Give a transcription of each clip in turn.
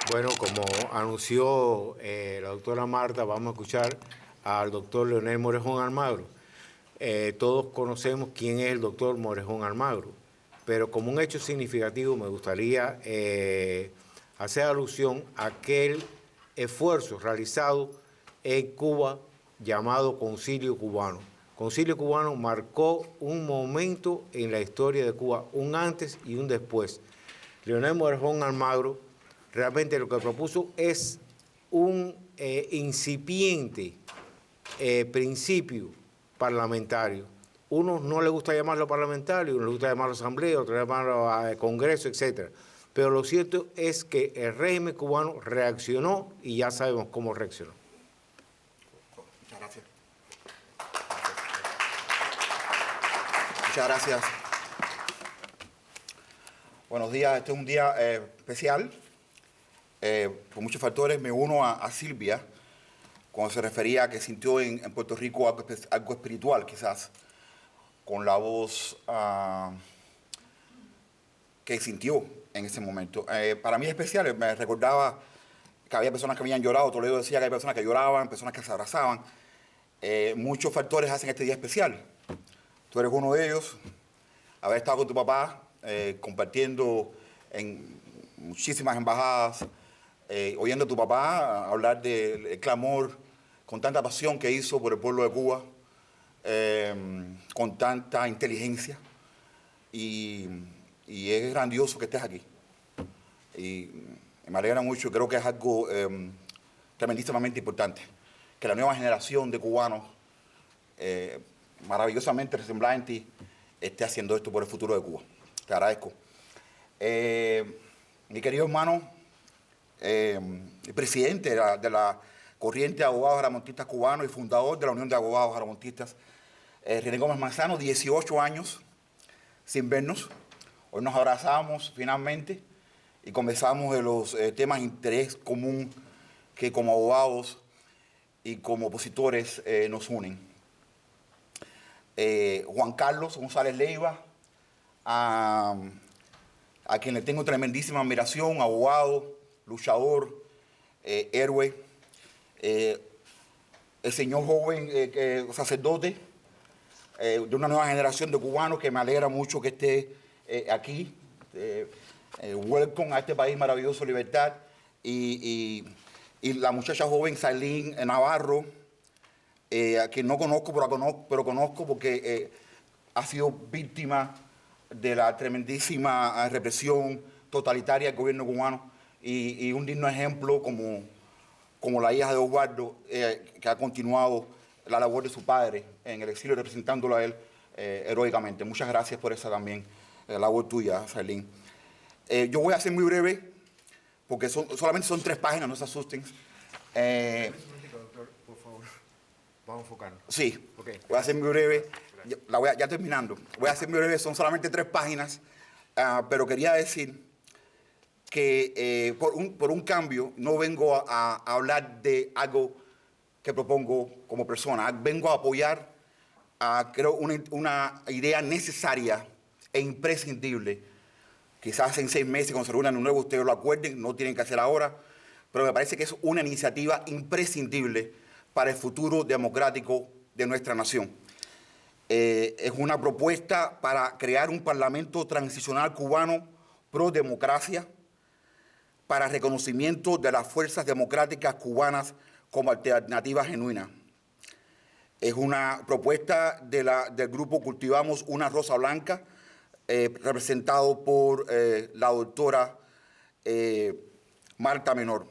Bueno, como anunció la doctora Marta, vamos a escuchar al doctor Leonel Morejón Almagro. Todos conocemos quién es el doctor Morejón Almagro, pero como un hecho significativo me gustaría hacer alusión a aquel esfuerzo realizado en Cuba llamado Concilio Cubano. Concilio Cubano marcó un momento en la historia de Cuba, un antes y un después. Leonel Morejón Almagro realmente lo que propuso es un incipiente principio parlamentario. Unos no les gusta llamarlo parlamentario, unos les gusta llamarlo asamblea, otros llamarlo congreso, etc. Pero lo cierto es que el régimen cubano reaccionó y ya sabemos cómo reaccionó. Muchas gracias. Muchas gracias. Buenos días, este es un día especial. Por muchos factores me uno a Silvia cuando se refería a que sintió en Puerto Rico algo espiritual, quizás, con la voz que sintió en ese momento. Para mí es especial, me recordaba que había personas que habían llorado, Toledo decía que hay personas que lloraban, personas que se abrazaban. Muchos factores hacen este día especial. Tú eres uno de ellos, haber estado con tu papá, compartiendo en muchísimas embajadas, oyendo a tu papá hablar del clamor con tanta pasión que hizo por el pueblo de Cuba, con tanta inteligencia, y es grandioso que estés aquí. Y me alegra mucho, creo que es algo tremendísimamente importante, que la nueva generación de cubanos, maravillosamente resemblantes, esté haciendo esto por el futuro de Cuba. Te agradezco. Mi querido hermano, el presidente de la corriente de abogados aramontistas cubanos y fundador de la Unión de Abogados Aramontistas, René Gómez Manzano, 18 años sin vernos. Hoy nos abrazamos finalmente y conversamos de los temas de interés común que como abogados y como opositores nos unen. Juan Carlos González Leiva, a quien le tengo tremendísima admiración, abogado, luchador, héroe, el señor joven sacerdote de una nueva generación de cubanos que me alegra mucho que esté aquí. Welcome a este país maravilloso, libertad, y la muchacha joven Sailín Navarro, a quien no conozco, pero conozco porque ha sido víctima de la tremendísima represión totalitaria del gobierno cubano y un digno ejemplo como la hija de Osvaldo, que ha continuado la labor de su padre en el exilio representándolo a él heroicamente. Muchas gracias por esa también labor tuya, Sailín. Yo voy a ser muy breve porque solamente son 3 páginas, no se asusten. Doctor, por favor, vamos a enfocarnos. Sí, Okay. Voy a ser muy breve, ya terminando. Voy a ser muy breve, son solamente 3 páginas, pero quería decir que por un cambio no vengo a hablar de algo que propongo como persona, vengo a apoyar, creo, una idea necesaria e imprescindible. Quizás en 6 meses, cuando se reúnan de nuevo, ustedes lo acuerden, no tienen que hacer ahora, pero me parece que es una iniciativa imprescindible para el futuro democrático de nuestra nación. Es una propuesta para crear un parlamento transicional cubano pro democracia, para reconocimiento de las fuerzas democráticas cubanas como alternativa genuina. Es una propuesta del grupo Cultivamos una Rosa Blanca, representado por la doctora Marta Menor.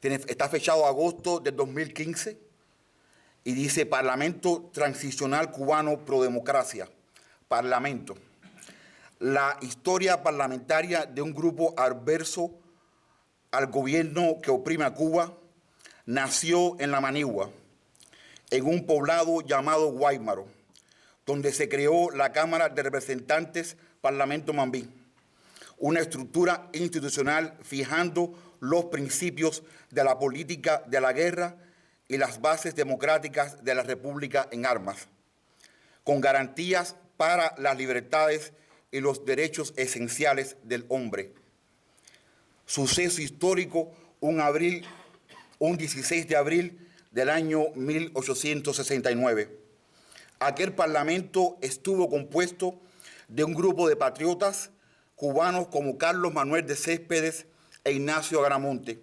Está fechado agosto del 2015 y dice Parlamento Transicional Cubano Pro Democracia. Parlamento. La historia parlamentaria de un grupo adverso al gobierno que oprime a Cuba nació en La Manigua, en un poblado llamado Guaymaro, donde se creó la Cámara de Representantes Parlamento Mambí, una estructura institucional fijando los principios de la política de la guerra y las bases democráticas de la República en armas, con garantías para las libertades y los derechos esenciales del hombre. Suceso histórico un 16 de abril del año 1869. Aquel parlamento estuvo compuesto de un grupo de patriotas cubanos como Carlos Manuel de Céspedes e Ignacio Agramonte.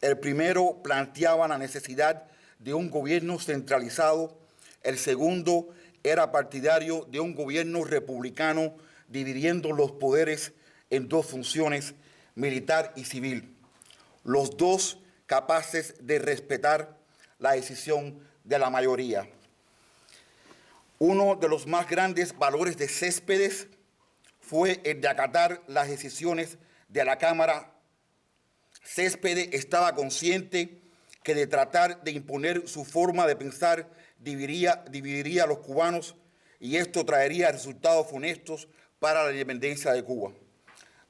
El primero planteaba la necesidad de un gobierno centralizado, el segundo era partidario de un gobierno republicano dividiendo los poderes en dos funciones, militar y civil, los dos capaces de respetar la decisión de la mayoría. Uno de los más grandes valores de Céspedes fue el de acatar las decisiones de la Cámara. Céspedes estaba consciente que de tratar de imponer su forma de pensar dividiría a los cubanos y esto traería resultados funestos para la independencia de Cuba.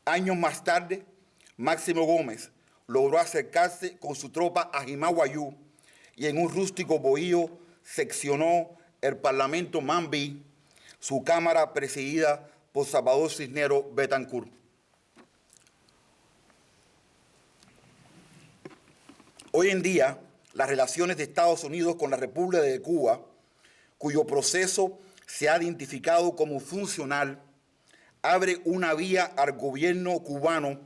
Años más tarde, Máximo Gómez logró acercarse con su tropa a Jimaguayú y en un rústico bohío seccionó el Parlamento Mambí, su cámara presidida por Salvador Cisneros Betancourt. Hoy en día, las relaciones de Estados Unidos con la República de Cuba, cuyo proceso se ha identificado como funcional, abre una vía al gobierno cubano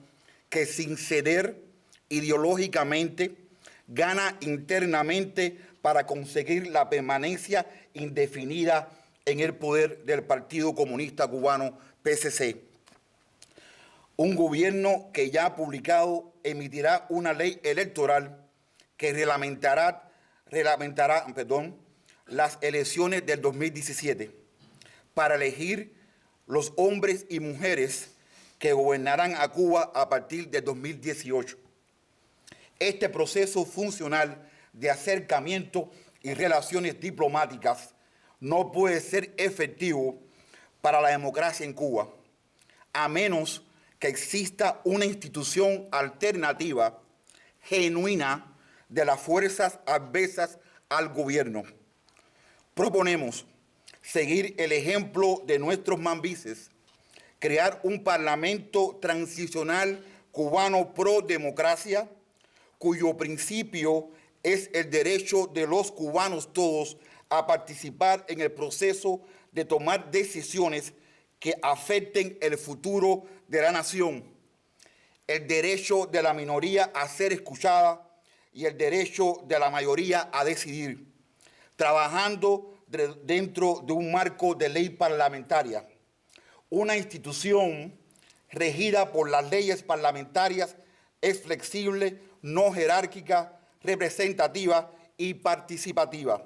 que sin ceder ideológicamente gana internamente para conseguir la permanencia indefinida en el poder del Partido Comunista Cubano, PCC. Un gobierno que ya ha publicado emitirá una ley electoral que reglamentará las elecciones del 2017 para elegir los hombres y mujeres que gobernarán a Cuba a partir de 2018. Este proceso funcional de acercamiento y relaciones diplomáticas no puede ser efectivo para la democracia en Cuba, a menos que exista una institución alternativa genuina de las fuerzas adversas al gobierno. Proponemos seguir el ejemplo de nuestros mambises, crear un parlamento transicional cubano pro democracia, cuyo principio es el derecho de los cubanos todos a participar en el proceso de tomar decisiones que afecten el futuro de la nación, el derecho de la minoría a ser escuchada y el derecho de la mayoría a decidir, trabajando dentro de un marco de ley parlamentaria, una institución regida por las leyes parlamentarias es flexible, no jerárquica, representativa y participativa.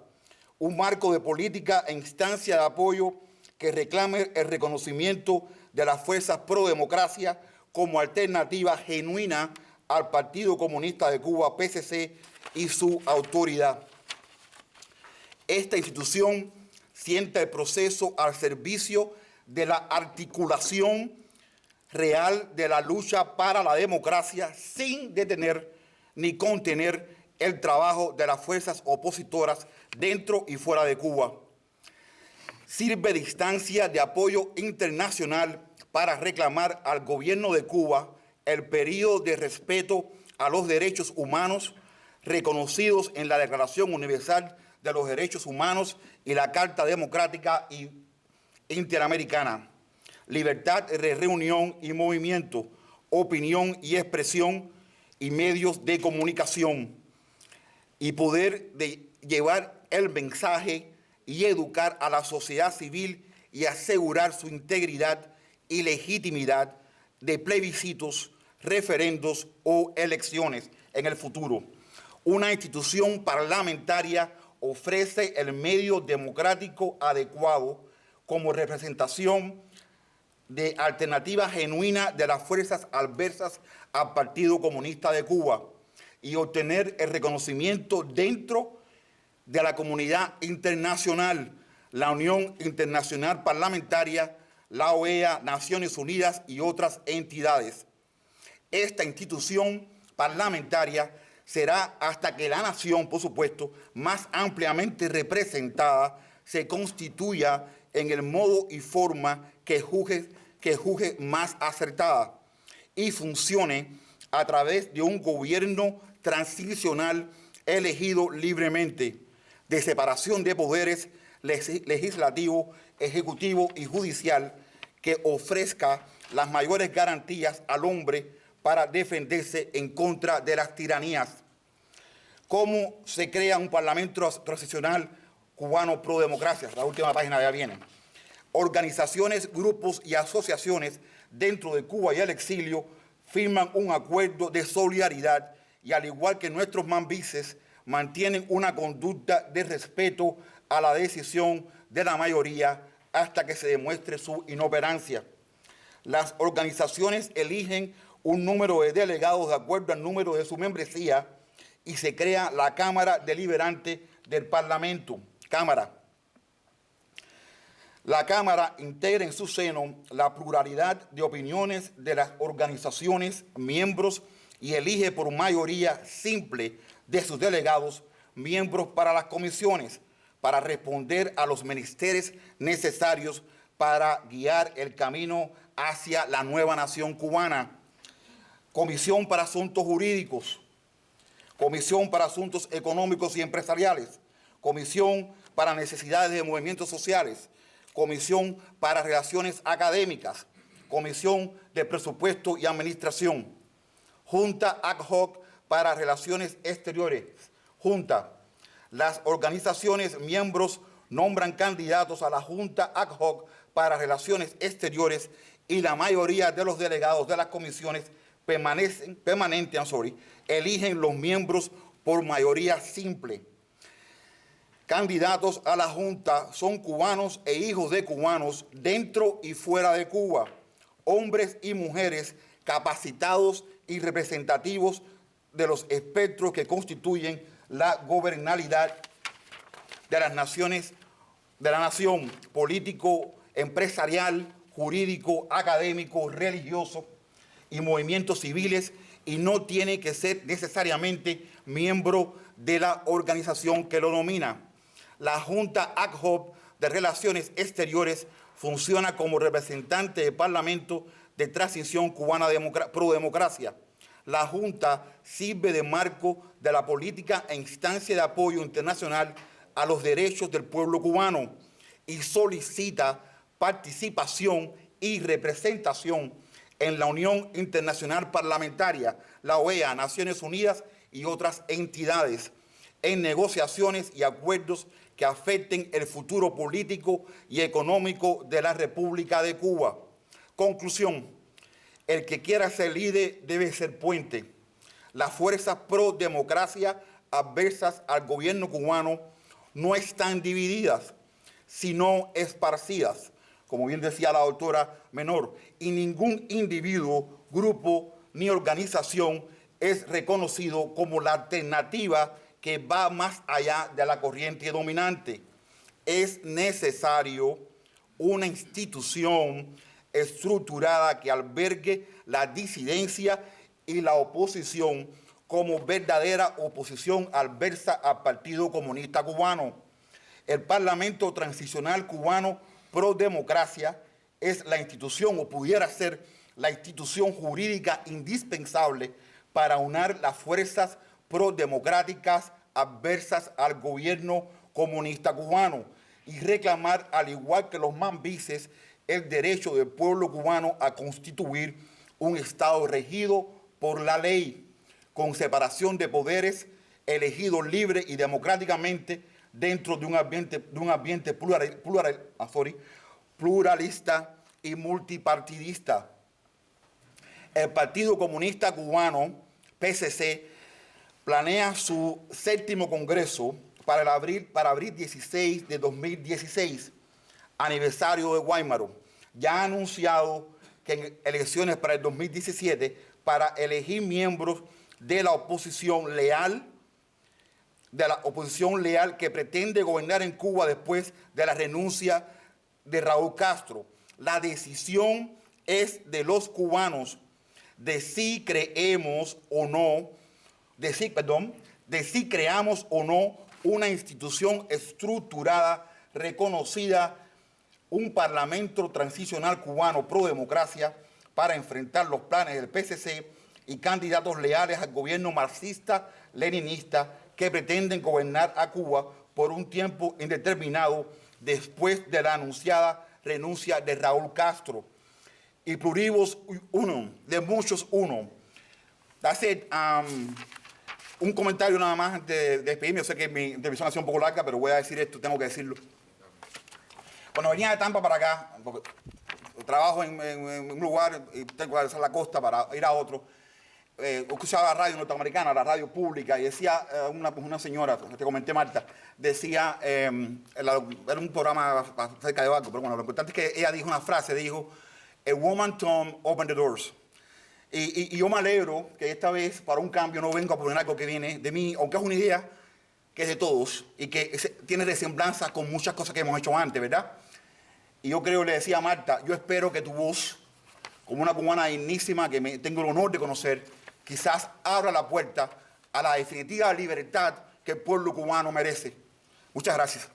Un marco de política e instancia de apoyo que reclame el reconocimiento de las fuerzas pro democracia como alternativa genuina al Partido Comunista de Cuba, PCC, y su autoridad. Esta institución sienta el proceso al servicio de la articulación real de la lucha para la democracia sin detener ni contener el trabajo de las fuerzas opositoras dentro y fuera de Cuba. Sirve de instancia de apoyo internacional para reclamar al gobierno de Cuba el periodo de respeto a los derechos humanos reconocidos en la Declaración Universal de los Derechos Humanos y la Carta Democrática Interamericana. Libertad de reunión y movimiento, opinión y expresión y medios de comunicación, y poder de llevar el mensaje y educar a la sociedad civil y asegurar su integridad y legitimidad de plebiscitos, referendos o elecciones en el futuro. Una institución parlamentaria ofrece el medio democrático adecuado como representación de alternativa genuina de las fuerzas adversas al Partido Comunista de Cuba y obtener el reconocimiento dentro de la comunidad internacional, la Unión Internacional Parlamentaria, la OEA, Naciones Unidas y otras entidades. Esta institución parlamentaria será hasta que la nación, por supuesto, más ampliamente representada, se constituya en el modo y forma que juzgue más acertada y funcione a través de un gobierno transicional elegido libremente, de separación de poderes legislativo, ejecutivo y judicial, que ofrezca las mayores garantías al hombre para defenderse en contra de las tiranías. ¿Cómo se crea un parlamento transicional cubano pro democracia? La última página ya viene. Organizaciones, grupos y asociaciones dentro de Cuba y el exilio firman un acuerdo de solidaridad y, al igual que nuestros mambises, mantienen una conducta de respeto a la decisión de la mayoría hasta que se demuestre su inoperancia. Las organizaciones eligen un número de delegados de acuerdo al número de su membresía y se crea la Cámara Deliberante del Parlamento. La Cámara integra en su seno la pluralidad de opiniones de las organizaciones, miembros, y elige por mayoría simple de sus delegados miembros para las comisiones, para responder a los menesteres necesarios para guiar el camino hacia la nueva nación cubana. Comisión para Asuntos Jurídicos, Comisión para Asuntos Económicos y Empresariales, Comisión para Necesidades de Movimientos Sociales, Comisión para Relaciones Académicas, Comisión de Presupuesto y Administración, Junta ad hoc para Relaciones Exteriores. Junta. Las organizaciones miembros nombran candidatos a la Junta ad hoc para Relaciones Exteriores y la mayoría de los delegados de las comisiones permanentes eligen los miembros por mayoría simple. Candidatos a la Junta son cubanos e hijos de cubanos dentro y fuera de Cuba, hombres y mujeres capacitados y representativos de los espectros que constituyen la gobernabilidad de las naciones, de la nación, político, empresarial, jurídico, académico, religioso y movimientos civiles, y no tiene que ser necesariamente miembro de la organización que lo nomina. La Junta ad hoc de Relaciones Exteriores funciona como representante del Parlamento de Transición Cubana pro Democracia. La Junta sirve de marco de la política e instancia de apoyo internacional a los derechos del pueblo cubano y solicita participación y representación en la Unión Internacional Parlamentaria, la OEA, Naciones Unidas y otras entidades, en negociaciones y acuerdos que afecten el futuro político y económico de la República de Cuba. Conclusión: el que quiera ser líder debe ser puente. Las fuerzas pro democracia adversas al gobierno cubano no están divididas, sino esparcidas, como bien decía la doctora Menor, y ningún individuo, grupo ni organización es reconocido como la alternativa que va más allá de la corriente dominante. Es necesario una institución estructurada que albergue la disidencia y la oposición como verdadera oposición adversa al Partido Comunista Cubano. El Parlamento Transicional Cubano pro Democracia es la institución, o pudiera ser la institución jurídica indispensable para unir las fuerzas pro-democráticas adversas al gobierno comunista cubano y reclamar, al igual que los mambises, el derecho del pueblo cubano a constituir un Estado regido por la ley, con separación de poderes, elegido libre y democráticamente dentro de un ambiente pluralista y multipartidista. El Partido Comunista Cubano, PCC, planea su 7º Congreso para abril 16 de 2016, aniversario de Guaymaro. Ya ha anunciado que en elecciones para el 2017, para elegir miembros de la oposición leal, que pretende gobernar en Cuba después de la renuncia de Raúl Castro. La decisión es de los cubanos de si creamos o no, de si creamos o no una institución estructurada, reconocida, un parlamento transicional cubano pro democracia para enfrentar los planes del PCC y candidatos leales al gobierno marxista-leninista que pretenden gobernar a Cuba por un tiempo indeterminado después de la anunciada renuncia de Raúl Castro. Y pluribus unum, de muchos uno. That's it. Un comentario nada más antes de despedirme. Yo sé que mi intervención ha sido un poco larga, pero voy a decir esto, tengo que decirlo. Cuando venía de Tampa para acá, porque trabajo en un lugar y tengo que cruzar la costa para ir a otro, escuchaba la radio norteamericana, la radio pública, y decía una señora, te comenté Marta, decía, era un programa acerca de barco, pero bueno, lo importante es que ella dijo una frase, dijo, a woman tongue open the doors. Y yo me alegro que esta vez, para un cambio, no vengo a poner algo que viene de mí, aunque es una idea que es de todos y que tiene resemblanza con muchas cosas que hemos hecho antes, ¿verdad? Y yo creo, le decía a Marta, yo espero que tu voz, como una cubana dignísima que tengo el honor de conocer, quizás abra la puerta a la definitiva libertad que el pueblo cubano merece. Muchas gracias.